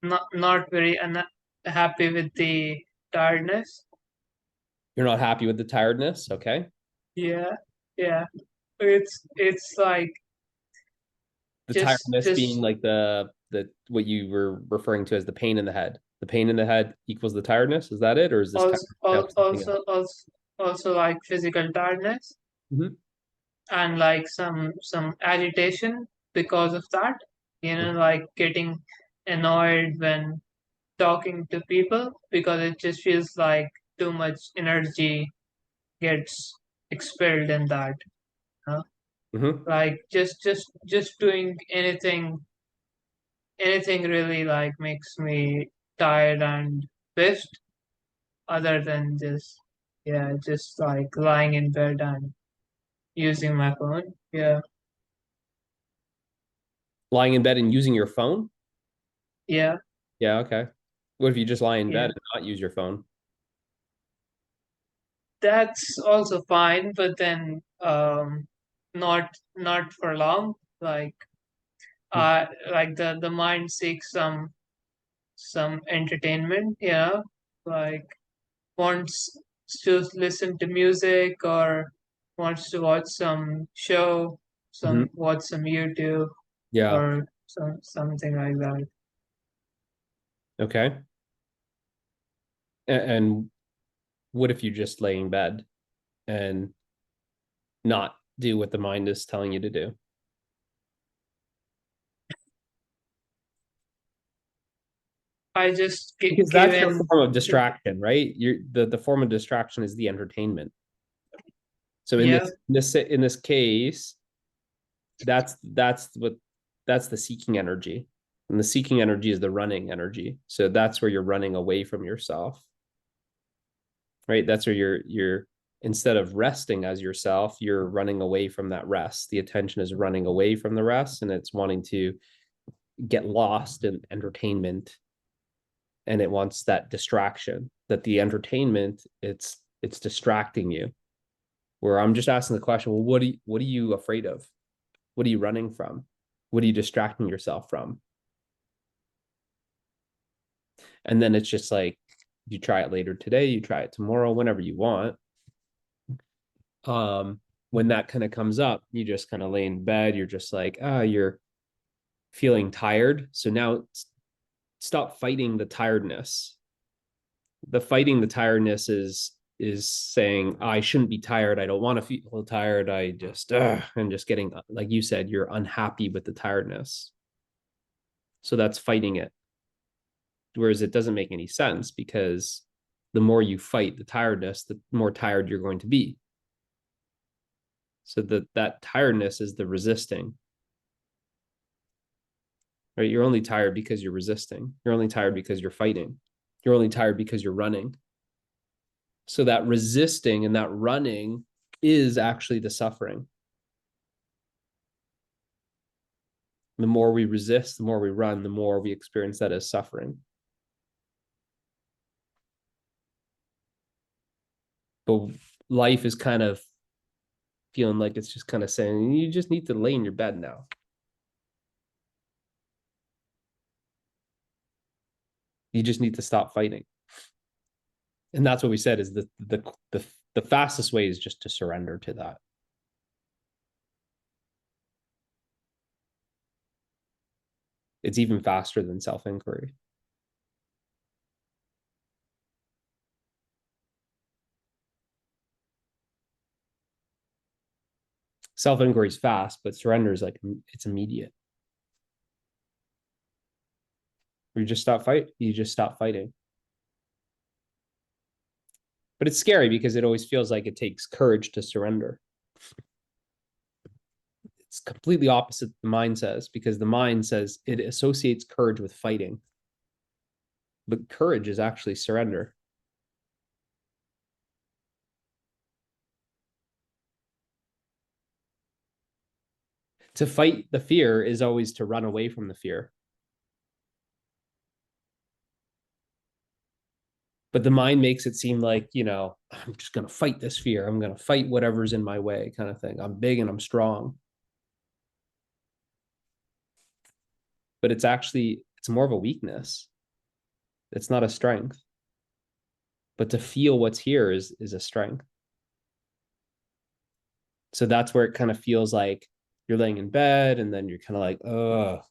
not very happy with the tiredness. You're not happy with the tiredness, okay? Yeah, yeah. It's like The tiredness being just like the what you were referring to as the pain in the head. The pain in the head equals the tiredness. Is that it, or is this kind also of something else? also like physical tiredness Mhm. and like some agitation because of that. Like getting annoyed when talking to people because it just feels like too much energy gets expelled in that. Huh? Mhm. Like just doing anything really like makes me tired and pissed other than just like lying in bed and using my phone. Yeah. Lying in bed and using your phone? Yeah. Yeah, okay. What if you just lie in Yeah. bed and not use your phone? That's also fine, but then not for long. Like the mind seeks some entertainment, like wants to listen to music or wants to watch some show, Mhm. watch some YouTube Yeah. or something like that. Okay. And what if you just lay in bed and not do what the mind is telling you to do? I just Because give that's your in. form of distraction, right? The form of distraction is the entertainment. So in Yeah, this case, that's the seeking energy. And the seeking energy is the running energy. So that's where you're running away from yourself. Right? That's where you're instead of resting as yourself, you're running away from that rest. The attention is running away from the rest and it's wanting to get lost in entertainment, and it wants that distraction, that the entertainment, it's distracting you. Where I'm just asking the question, well, what are you afraid of? What are you running from? What are you distracting yourself from? And then it's just like you try it later today, you try it tomorrow, whenever you want. When that kind of comes up, you just kind of lay in bed, you're just like, you're feeling tired. So now stop fighting the tiredness. The fighting the tiredness is saying, I shouldn't be tired, I don't want to feel tired, I'm just getting, like you said, you're unhappy with the tiredness, so that's fighting it. Whereas it doesn't make any sense, because the more you fight the tiredness, the more tired you're going to be. So that tiredness is the resisting, right? You're only tired because you're resisting, you're only tired because you're fighting, you're only tired because you're running. So that resisting and that running is actually the suffering. The more we resist, the more we run, the more we experience that as suffering. But life is kind of feeling like it's just kind of saying, you just need to lay in your bed now. You just need to stop fighting. And that's what we said is the fastest way is just to surrender to that. It's even faster than self-inquiry. Self-inquiry is fast, but surrender is like it's immediate. You just stop fighting. But it's scary because it always feels like it takes courage to surrender. It's completely opposite the mind says, because the mind says it associates courage with fighting. But courage is actually surrender. To fight the fear is always to run away from the fear. But the mind makes it seem like, I'm just going to fight this fear. I'm going to fight whatever's in my way, kind of thing. I'm big and I'm strong. But it's more of a weakness. It's not a strength. But to feel what's here is a strength. So that's where it kind of feels like you're laying in bed and then you're kind of like, oh,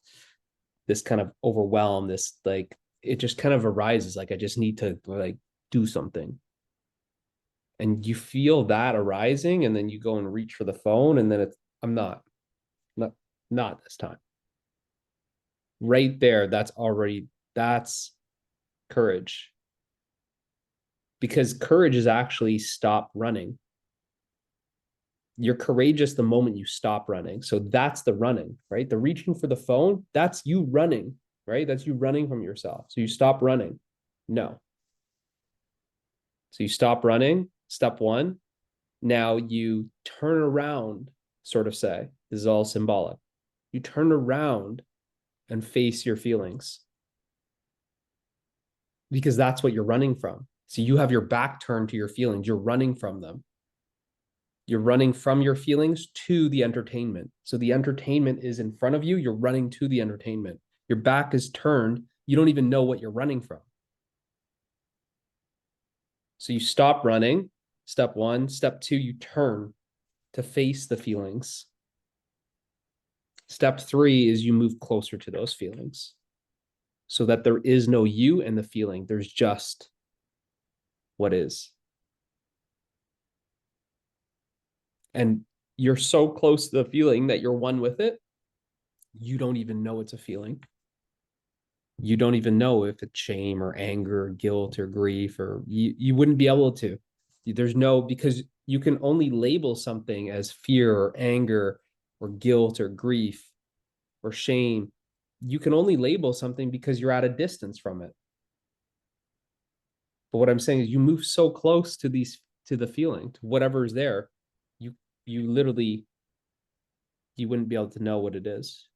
this kind of overwhelm, this like, it just kind of arises. Like, I just need to like do something. And you feel that arising, and then you go and reach for the phone, and then it's, I'm not, not this time. Right there, that's courage. Because courage is actually stop running. You're courageous the moment you stop running. So that's the running, right? The reaching for the phone, that's you running, right? That's you running from yourself. So you stop running. No. So you stop running, step one. Now you turn around, sort of say, this is all symbolic. You turn around and face your feelings because that's what you're running from. So you have your back turned to your feelings. You're running from them. You're running from your feelings to the entertainment. So the entertainment is in front of you. You're running to the entertainment. Your back is turned. You don't even know what you're running from. So you stop running. Step one. Step two, you turn to face the feelings. Step three is you move closer to those feelings so that there is no you and the feeling. There's just what is. And you're so close to the feeling that you're one with it, you don't even know it's a feeling. You don't even know if it's shame or anger or guilt or grief, or you wouldn't be able to. There's no, because you can only label something as fear or anger or guilt or grief or shame. You can only label something because you're at a distance from it. But what I'm saying is you move so close to the feeling, to whatever is there, you you literally, you wouldn't be able to know what it is.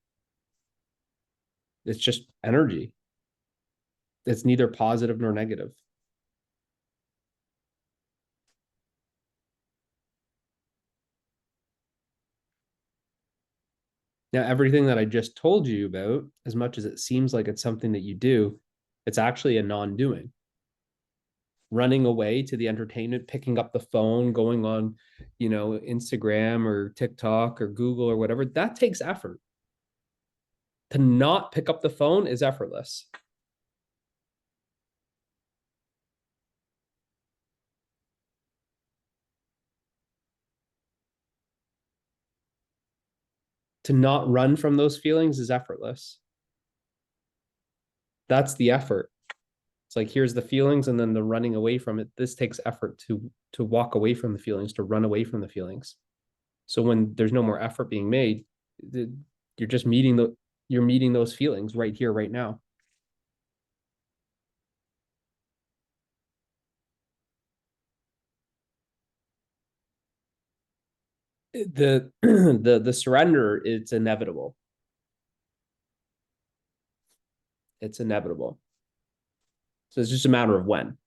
It's just energy. It's neither positive nor negative. Now, everything that I just told you about, as much as it seems like it's something that you do, it's actually a non-doing. Running away to the entertainment, picking up the phone, going on, Instagram or TikTok or Google or whatever, that takes effort. To not pick up the phone is effortless. To not run from those feelings is effortless. That's the effort. It's like, here's the feelings, and then the running away from it. This takes effort to walk away from the feelings, to run away from the feelings. So when there's no more effort being made, you're just you're meeting those feelings right here, right now. The the surrender, it's inevitable. It's inevitable. So it's just a matter of when,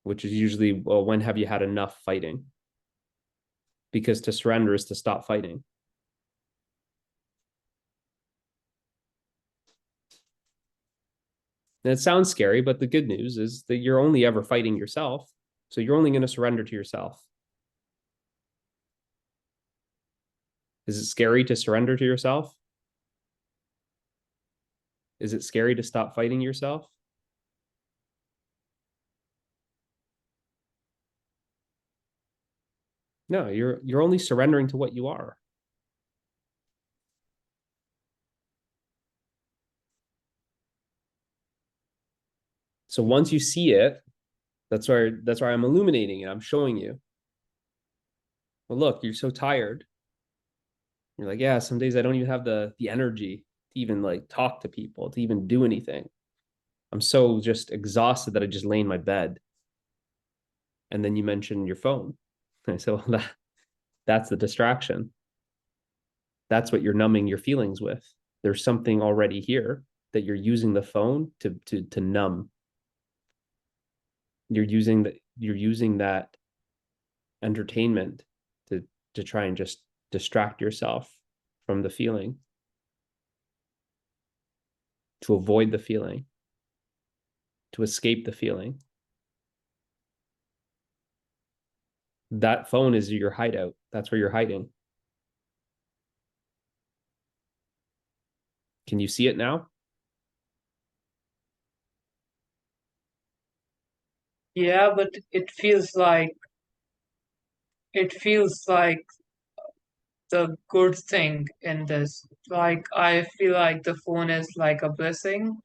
which is usually, well, when have you had enough fighting? Because to surrender is to stop fighting. And it sounds scary, but the good news is that you're only ever fighting yourself. So you're only going to surrender to yourself. Is it scary to surrender to yourself? Is it scary to stop fighting yourself? No, you're only surrendering to what you are. So once you see it, that's why I'm illuminating it. I'm showing you. Well, look, you're so tired. You're like, yeah, some days I don't even have the energy to even like talk to people, to even do anything. I'm so just exhausted that I just lay in my bed. And then you mention your phone. And I said, well, that's the distraction. That's what you're numbing your feelings with. There's something already here that you're using the phone to numb. You're using that entertainment to try and just distract yourself from the feeling. to avoid the feeling, to escape the feeling. That phone is your hideout. That's where you're hiding. Can you see it now? Yeah, but it feels like the good thing in this. Like I feel like the phone is like a blessing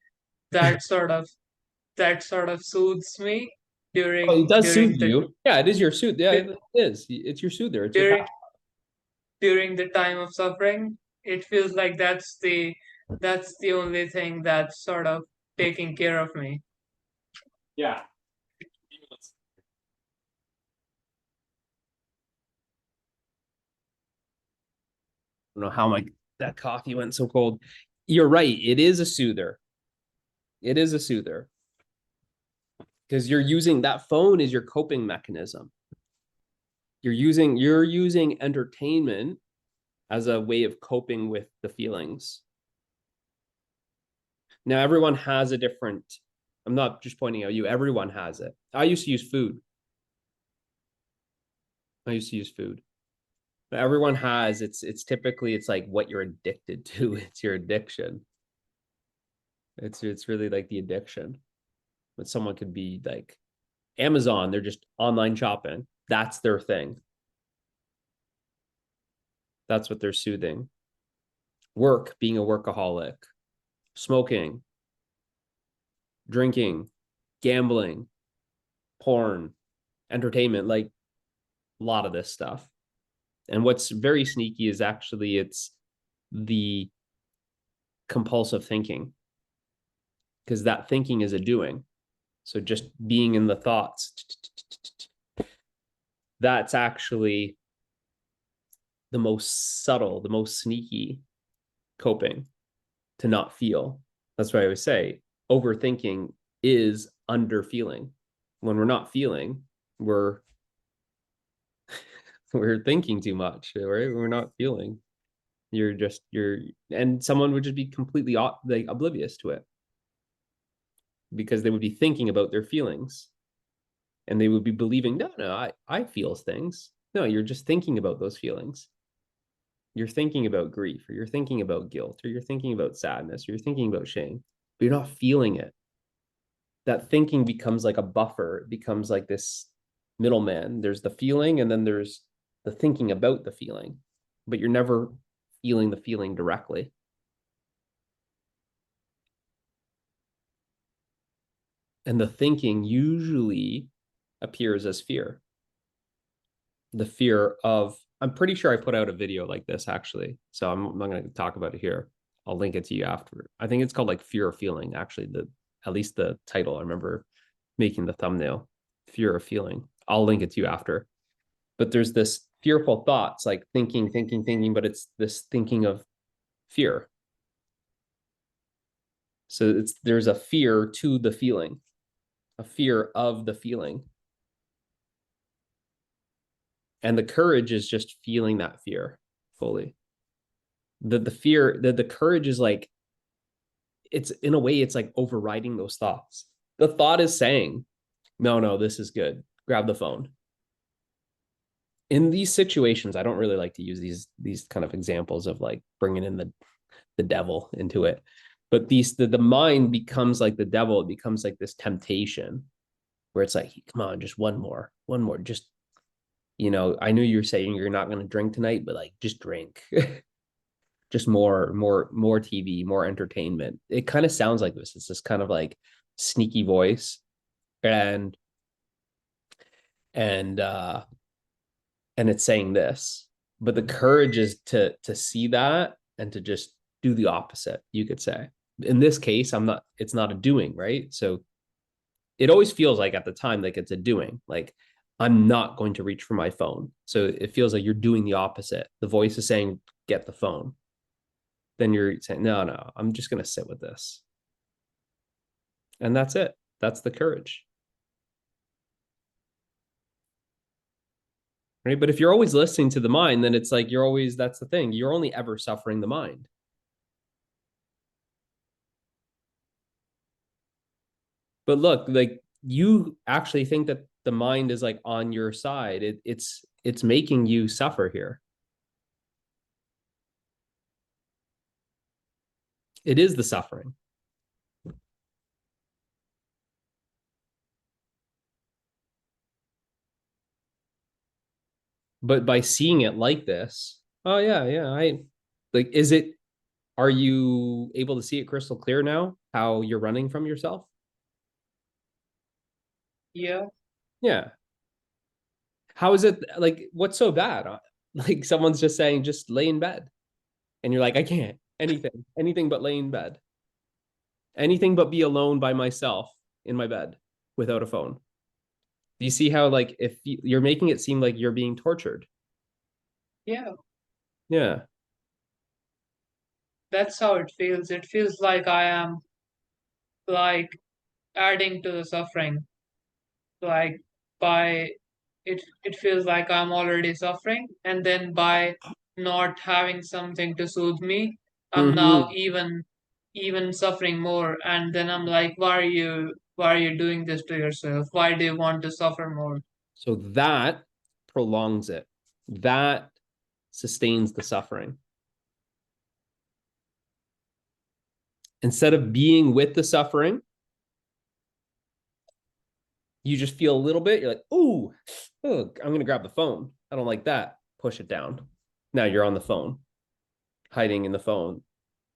that sort of soothes me Oh, it does during soothe you. Yeah, it is your soothe. Yeah, it is. It's your soother. It's your during pal. during the time of suffering. It feels like that's the only thing that's sort of taking care of me. Yeah. I don't know how my that coffee went so cold. You're right. It is a soother. It is a soother because you're using that phone is your coping mechanism. You're using entertainment as a way of coping with the feelings. Now everyone has a different. I'm not just pointing out you. Everyone has it. I used to use food. I used to use food. But everyone has it's typically it's like what you're addicted to. It's your addiction. It's really like the addiction. But someone could be like Amazon, they're just online shopping. That's their thing. That's what they're soothing. Work, being a workaholic, smoking, drinking, gambling, porn, entertainment, like a lot of this stuff. And what's very sneaky is actually it's the compulsive thinking because that thinking is a doing. So just being in the thoughts, that's actually the most subtle, the most sneaky coping to not feel. That's why I always say overthinking is under feeling. When we're not feeling, we're we're thinking too much, right? We're not feeling. You're and someone would just be completely like oblivious to it because they would be thinking about their feelings and they would be believing, no, I feel things. No, you're just thinking about those feelings. You're thinking about grief, or you're thinking about guilt, or you're thinking about sadness, or you're thinking about shame, but you're not feeling it. That thinking becomes like a buffer. It becomes like this middleman. There's the feeling, and then there's the thinking about the feeling, but you're never feeling the feeling directly. And the thinking usually appears as fear. The fear of, I'm pretty sure I put out a video like this actually. So I'm not going to talk about it here. I'll link it to you after. I think it's called like Fear of Feeling, actually, at least the title. I remember making the thumbnail, Fear of Feeling. I'll link it to you after. But there's this fearful thoughts, like thinking, but it's this thinking of fear. So there's a fear to the feeling, a fear of the feeling. And the courage is just feeling that fear fully. The fear, the courage is like, it's in a way, it's like overriding those thoughts. The thought is saying, no, this is good. Grab the phone. In these situations, I don't really like to use these kind of examples of like bringing in the devil into it. But the mind becomes like the devil. It becomes like this temptation where it's like, come on, just one more, just, I knew you were saying you're not going to drink tonight, but like, just drink. Just more TV, more entertainment. It kind of sounds like this. It's this kind of like sneaky voice, and and uh and it's saying this, but the courage is to see that and to just do the opposite, you could say. In this case, it's not a doing, right? So it always feels like at the time like it's a doing, like I'm not going to reach for my phone. So it feels like you're doing the opposite. The voice is saying, get the phone. Then you're saying, no, I'm just going to sit with this. And that's it. That's the courage. Right. But if you're always listening to the mind, then it's like that's the thing. You're only ever suffering the mind. But look, like you actually think that the mind is like on your side. It's making you suffer here. It is the suffering. But by seeing it like this, oh yeah, yeah, I like is it are you able to see it crystal clear now how you're running from yourself? Yeah. Yeah. How is it like what's so bad? Like someone's just saying just lay in bed and you're like I can't. Anything but lay in bed. Anything but be alone by myself in my bed without a phone. Do you see how like if you're making it seem like you're being tortured? Yeah. Yeah. That's how it feels. It feels like I am like adding to the suffering. Like by it feels like I'm already suffering, and then by not having something to soothe me, I'm now Mm-hmm. even suffering more. And then I'm like, why are you doing this to yourself? Why do you want to suffer more? So that prolongs it. That sustains the suffering. Instead of being with the suffering, you just feel a little bit. You're like, ooh, oh, I'm going to grab the phone. I don't like that. Push it down. Now you're on the phone, hiding in the phone,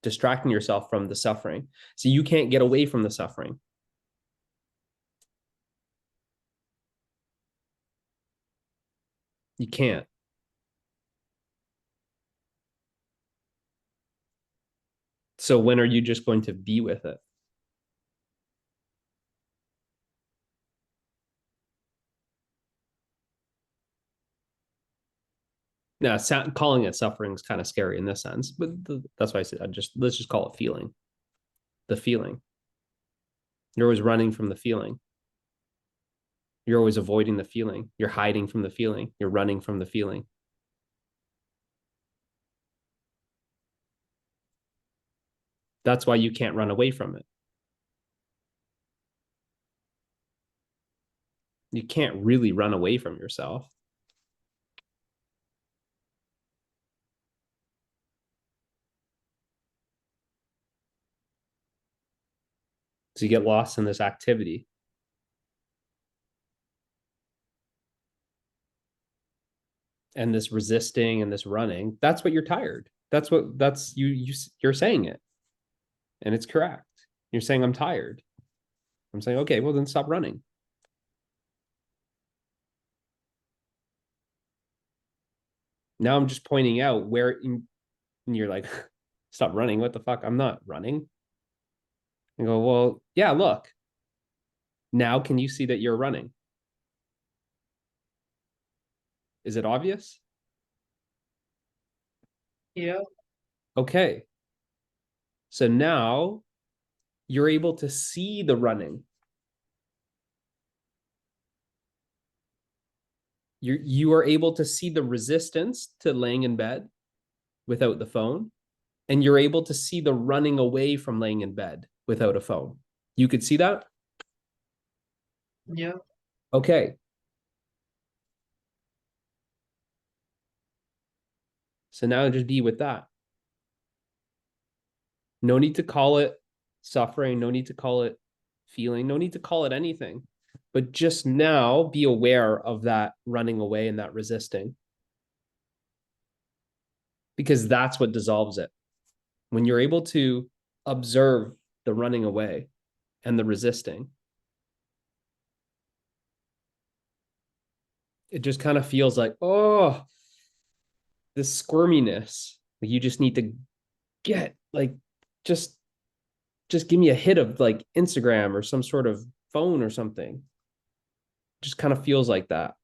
distracting yourself from the suffering. So you can't get away from the suffering. You can't. So when are you just going to be with it? Now, calling it suffering is kind of scary in this sense, but that's why I said let's just call it feeling. The feeling. You're always running from the feeling. You're always avoiding the feeling. You're hiding from the feeling. You're running from the feeling. That's why you can't run away from it. You can't really run away from yourself. So you get lost in this activity and this resisting and this running. That's what you're tired. That's you're saying it. And it's correct. You're saying I'm tired. I'm saying, okay, well then stop running. Now I'm just pointing out and you're like, stop running. What the fuck? I'm not running. I go, well, yeah, look. Now can you see that you're running? Is it obvious? Yeah. Okay. So now you're able to see the running. You are able to see the resistance to laying in bed without the phone, and you're able to see the running away from laying in bed without a phone. You could see that? Yeah. Okay. So now just be with that. No need to call it suffering, no need to call it feeling, no need to call it anything. But just now be aware of that running away and that resisting, because that's what dissolves it. When you're able to observe the running away and the resisting, it just kind of feels like, oh, this squirminess. You just need to get like, just just give me a hit of like Instagram or some sort of phone or something. Just kind of feels like that.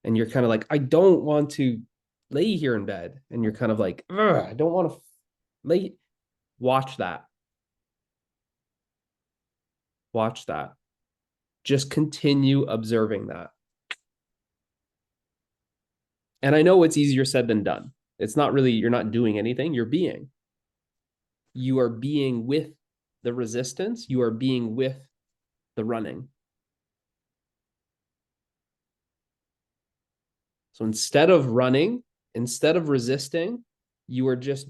And you're kind of like, I don't want to lay here in bed. And you're kind of like, I don't want to lay. Watch that. Watch that. Just continue observing that. And I know it's easier said than done. It's not really, you're not doing anything, you're being. You are being with the resistance, you are being with the running. So instead of running, instead of resisting, you are just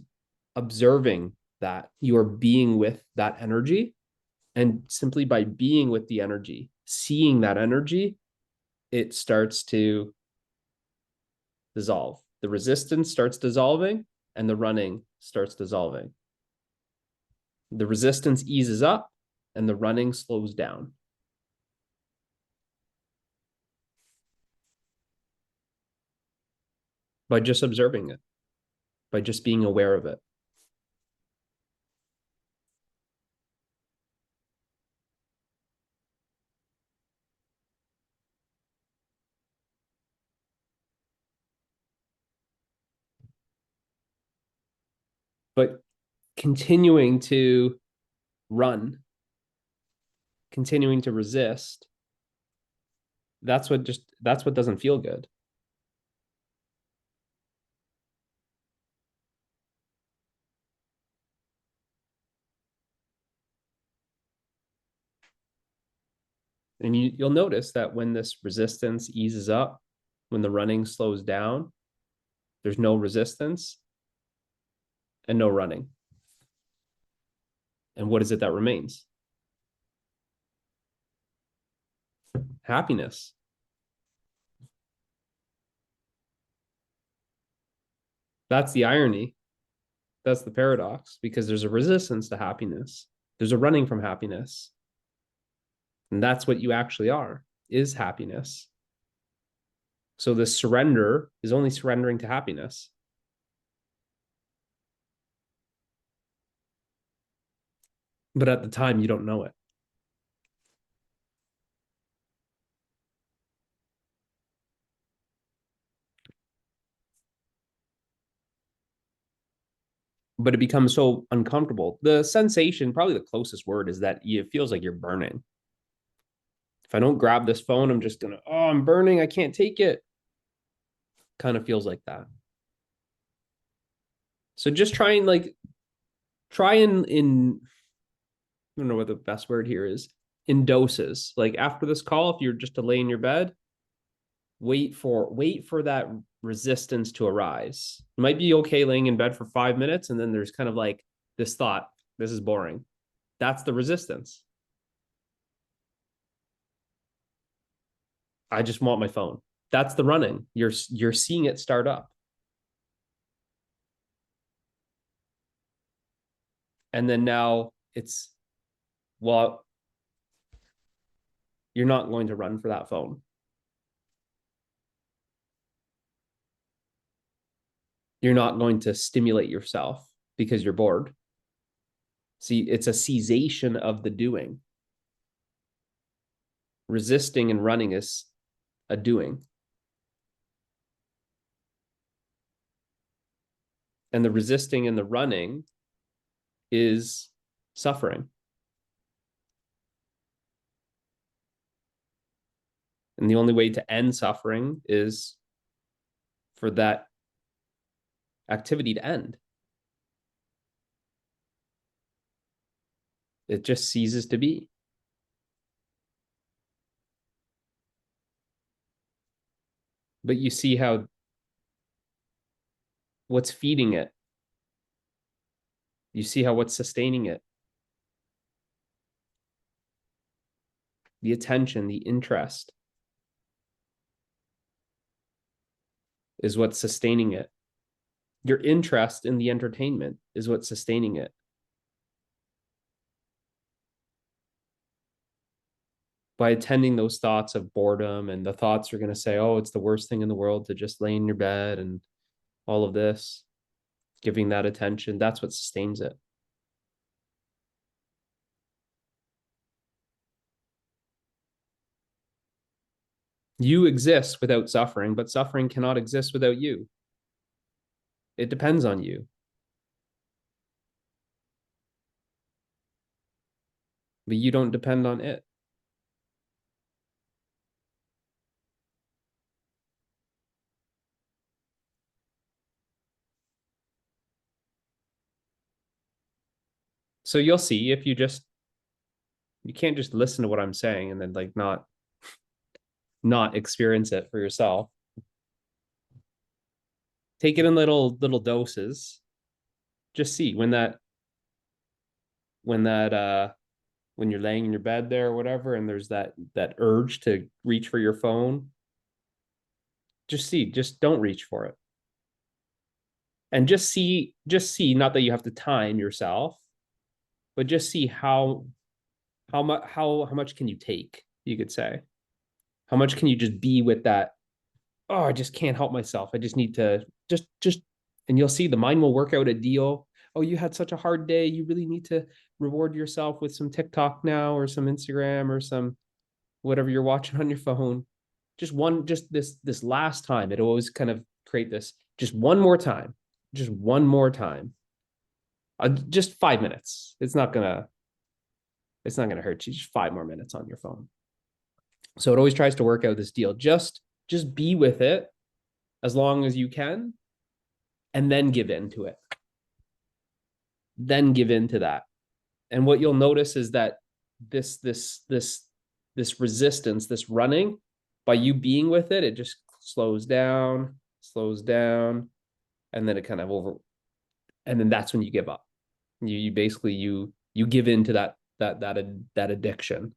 observing that. You are being with that energy. And simply by being with the energy, seeing that energy, it starts to dissolve. The resistance starts dissolving and the running starts dissolving. The resistance eases up and the running slows down. By just observing it, by just being aware of it. But continuing to run, continuing to resist, that's what doesn't feel good. And you'll notice that when this resistance eases up, when the running slows down, there's no resistance and no running. And what is it that remains? Happiness. That's the irony. That's the paradox, because there's a resistance to happiness. There's a running from happiness. And that's what you actually are, is happiness. So this surrender is only surrendering to happiness. But at the time, you don't know it. But it becomes so uncomfortable. The sensation, probably the closest word, is that it feels like you're burning. If I don't grab this phone, I'm just gonna, oh, I'm burning. I can't take it. Kind of feels like that. So just try and I don't know what the best word here is, in doses. Like after this call, if you're just to lay in your bed, wait for that resistance to arise. You might be okay laying in bed for 5 minutes, and then there's kind of like this thought, this is boring. That's the resistance. I just want my phone. That's the running. You're seeing it start up. And then now it's, well, you're not going to run for that phone. You're not going to stimulate yourself because you're bored. See, it's a cessation of the doing. Resisting and running is a doing. And the resisting and the running is suffering. And the only way to end suffering is for that activity to end. It just ceases to be. But you see how what's feeding it, you see how what's sustaining it, the attention, the interest is what's sustaining it. Your interest in the entertainment is what's sustaining it. By attending those thoughts of boredom, and the thoughts are going to say, oh, it's the worst thing in the world to just lay in your bed and all of this, giving that attention, that's what sustains it. You exist without suffering, but suffering cannot exist without you. It depends on you. But you don't depend on it. So you'll see if you just You can't just listen to what I'm saying and then like not experience it for yourself. Take it in little doses. Just see when when you're laying in your bed there or whatever, and there's that urge to reach for your phone, just don't reach for it. And just see, not that you have to time yourself, but just see how much can you take, you could say. How much can you just be with that? Oh, I just can't help myself. I just need to just and you'll see the mind will work out a deal. Oh, you had such a hard day. You really need to reward yourself with some TikTok now or some Instagram or some whatever you're watching on your phone. Just this last time. It always kind of create this just one more time. Just one more time. Just 5 minutes. It's not gonna hurt you. Just 5 more minutes on your phone. So it always tries to work out this deal. Just be with it as long as you can, and then give in to it. Then give in to that. And what you'll notice is that this resistance, this running, by you being with it, it just slows down, and then it kind of and then that's when you give up. You basically you give in to that addiction.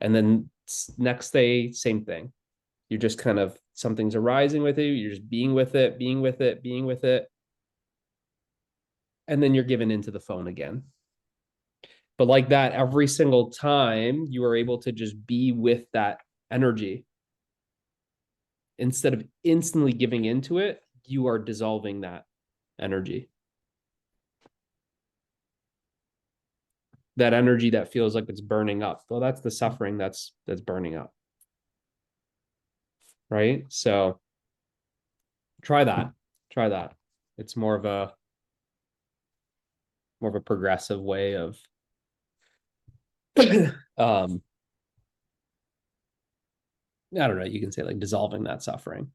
And then next day, same thing. You're just kind of, something's arising with you. You're just being with it, being with it, being with it. And then you're given into the phone again. But like that, every single time you are able to just be with that energy. Instead of instantly giving into it, you are dissolving that energy. That energy that feels like it's burning up. Well, that's the suffering that's burning up. Right? So try that. It's more of a progressive way of I don't know, you can say like dissolving that suffering.